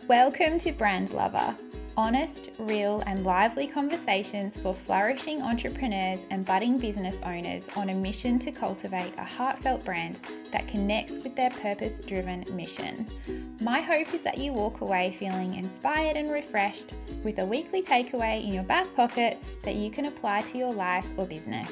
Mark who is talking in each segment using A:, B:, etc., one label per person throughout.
A: Welcome to Brand Lover, honest, real, and lively conversations for flourishing entrepreneurs and budding business owners on a mission to cultivate a heartfelt brand that connects with their purpose-driven mission. My hope is that you walk away feeling inspired and refreshed with a weekly takeaway in your back pocket that you can apply to your life or business.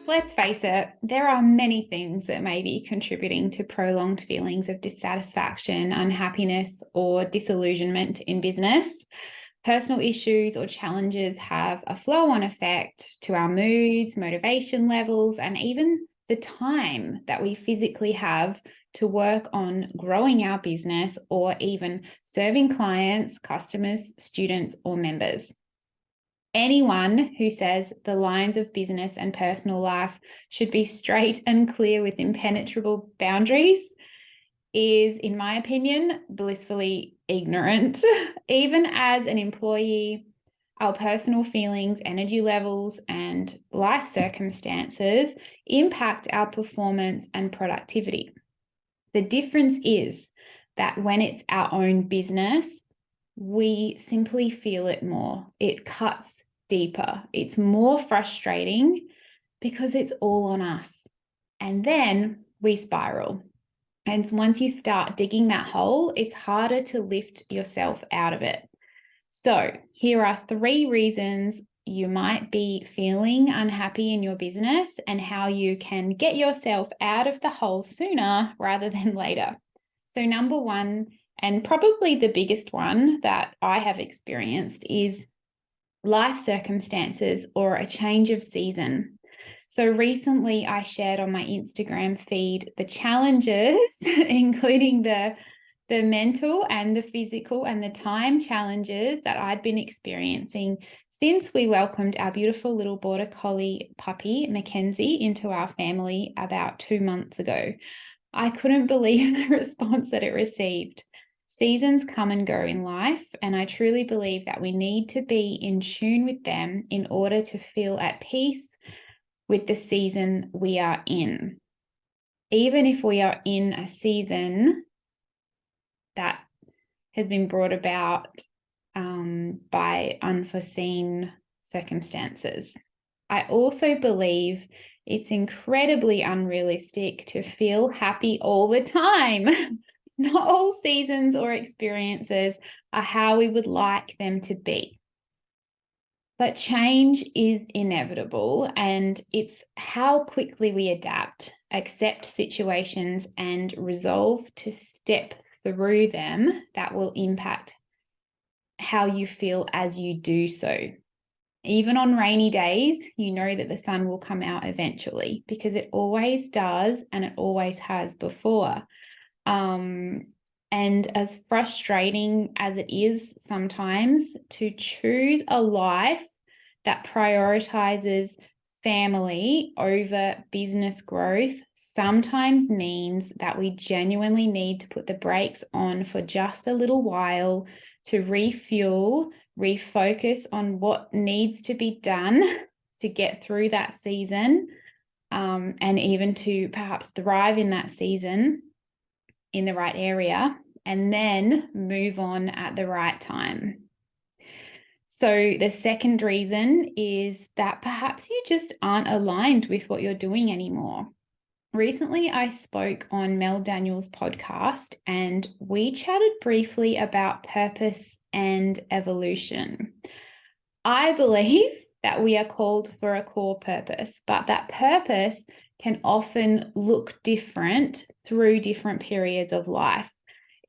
A: Let's face it, there are many things that may be contributing to prolonged feelings of dissatisfaction, unhappiness, or disillusionment in business. Personal issues or challenges have a flow-on effect to our moods, motivation levels, and even the time that we physically have to work on growing our business or even serving clients, customers, students, or members. Anyone who says the lines of business and personal life should be straight and clear with impenetrable boundaries is, in my opinion, blissfully ignorant. Even as an employee, our personal feelings, energy levels, and life circumstances impact our performance and productivity. The difference is that when it's our own business, we simply feel it more. It cuts deeper. It's more frustrating because it's all on us. And then we spiral. And once you start digging that hole, it's harder to lift yourself out of it. So here are 3 reasons you might be feeling unhappy in your business and how you can get yourself out of the hole sooner rather than later. So number 1, and probably the biggest one that I have experienced, is life circumstances or a change of season. So recently I shared on my Instagram feed the challenges, including the mental and the physical and the time challenges that I'd been experiencing since we welcomed our beautiful little border collie puppy, Mackenzie, into our family about 2 months ago. I couldn't believe the response that it received. Seasons come and go in life, and I truly believe that we need to be in tune with them in order to feel at peace with the season we are in. Even if we are in a season that has been brought about by unforeseen circumstances. I also believe it's incredibly unrealistic to feel happy all the time. Not all seasons or experiences are how we would like them to be. But change is inevitable, and it's how quickly we adapt, accept situations, and resolve to step through them that will impact how you feel as you do so. Even on rainy days, you know that the sun will come out eventually, because it always does, and it always has before. And as frustrating as it is sometimes to choose a life that prioritizes family over business growth sometimes means that we genuinely need to put the brakes on for just a little while to refuel, refocus on what needs to be done to get through that season, and even to perhaps thrive in that season in the right area, and then move on at the right time. So the second reason is that perhaps you just aren't aligned with what you're doing anymore. Recently, I spoke on Mel Daniels' podcast, and we chatted briefly about purpose and evolution. I believe that we are called for a core purpose, but that purpose can often look different through different periods of life.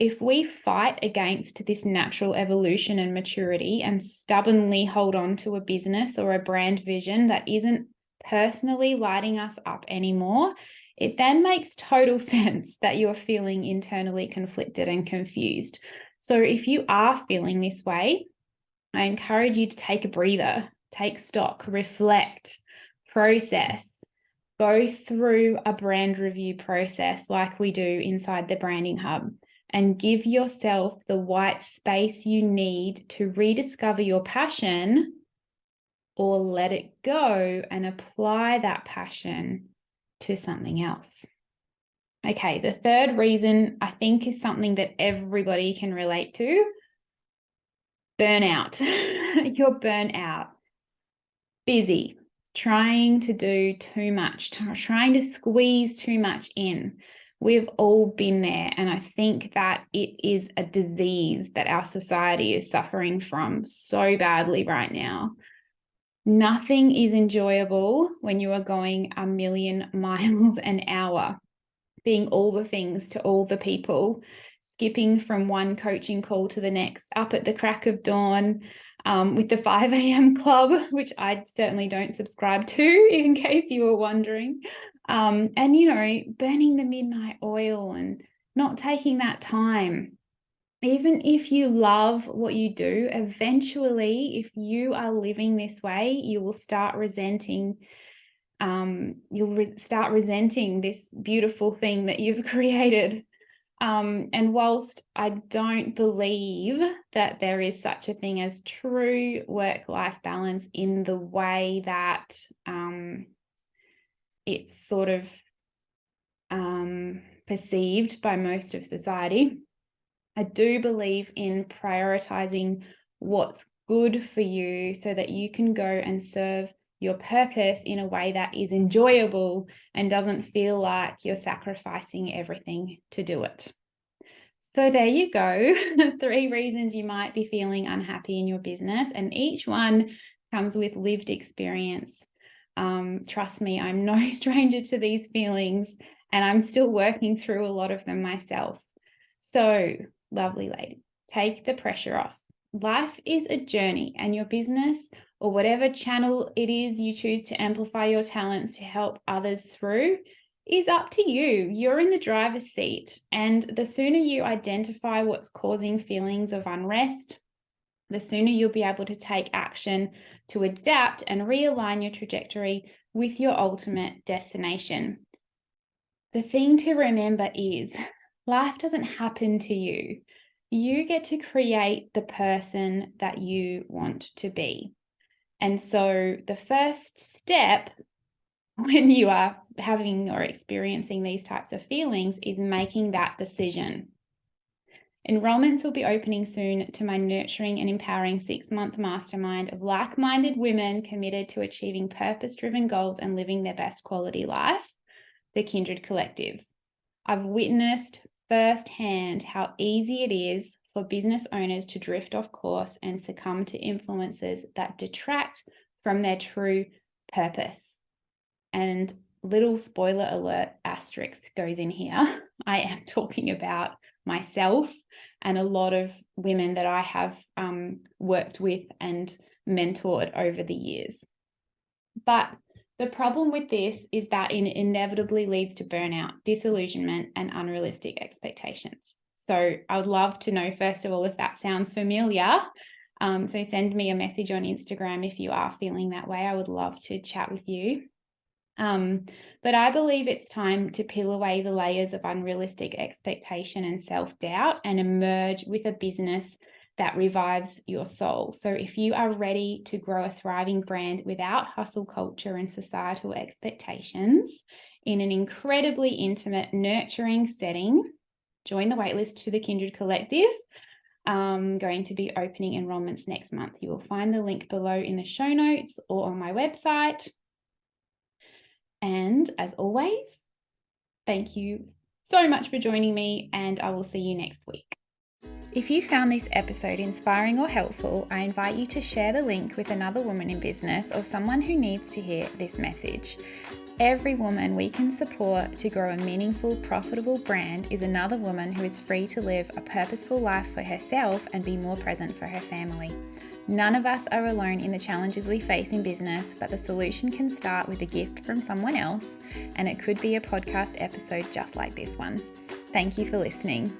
A: If we fight against this natural evolution and maturity and stubbornly hold on to a business or a brand vision that isn't personally lighting us up anymore, it then makes total sense that you're feeling internally conflicted and confused. So if you are feeling this way, I encourage you to take a breather, take stock, reflect, process. Go through a brand review process like we do inside the Branding Hub, and give yourself the white space you need to rediscover your passion, or let it go and apply that passion to something else. Okay, the third reason I think is something that everybody can relate to. Burnout. You're burnt out. Busy. Trying to do too much. Trying to squeeze too much in. We've all been there, and I think that it is a disease that our society is suffering from so badly right now. Nothing is enjoyable when you are going a million miles an hour, being all the things to all the people, skipping from one coaching call to the next, up at the crack of dawn, with the 5 a.m. club, which I certainly don't subscribe to, in case you were wondering. And, burning the midnight oil and not taking that time. Even if you love what you do, eventually, if you are living this way, you will start resenting start resenting this beautiful thing that you've created. And whilst I don't believe that there is such a thing as true work-life balance in the way that it's sort of perceived by most of society, I do believe in prioritizing what's good for you so that you can go and serve your purpose in a way that is enjoyable and doesn't feel like you're sacrificing everything to do it. So there you go, 3 reasons you might be feeling unhappy in your business, and each one comes with lived experience. Trust me, I'm no stranger to these feelings, and I'm still working through a lot of them myself. So, lovely lady, take the pressure off. Life is a journey, and your business, or whatever channel it is you choose to amplify your talents to help others through, is up to you. You're in the driver's seat, and the sooner you identify what's causing feelings of unrest, the sooner you'll be able to take action to adapt and realign your trajectory with your ultimate destination. The thing to remember is life doesn't happen to you. You get to create the person that you want to be. And so the first step when you are having or experiencing these types of feelings is making that decision. Enrollments will be opening soon to my nurturing and empowering 6-month mastermind of like-minded women committed to achieving purpose-driven goals and living their best quality life, the Kindred Collective. I've witnessed firsthand how easy it is for business owners to drift off course and succumb to influences that detract from their true purpose. And little spoiler alert asterisk goes in here. I am talking about myself and a lot of women that I have worked with and mentored over the years. But the problem with this is that it inevitably leads to burnout, disillusionment, and unrealistic expectations. So I would love to know, first of all, if that sounds familiar. So send me a message on Instagram if you are feeling that way. I would love to chat with you. But I believe it's time to peel away the layers of unrealistic expectation and self-doubt and emerge with a business that revives your soul. So if you are ready to grow a thriving brand without hustle culture and societal expectations in an incredibly intimate, nurturing setting, join the waitlist to the Kindred Collective. I'm going to be opening enrollments next month. You will find the link below in the show notes or on my website. And as always, thank you so much for joining me, and I will see you next week. If you found this episode inspiring or helpful, I invite you to share the link with another woman in business or someone who needs to hear this message. Every woman we can support to grow a meaningful, profitable brand is another woman who is free to live a purposeful life for herself and be more present for her family. None of us are alone in the challenges we face in business, but the solution can start with a gift from someone else, and it could be a podcast episode just like this one. Thank you for listening.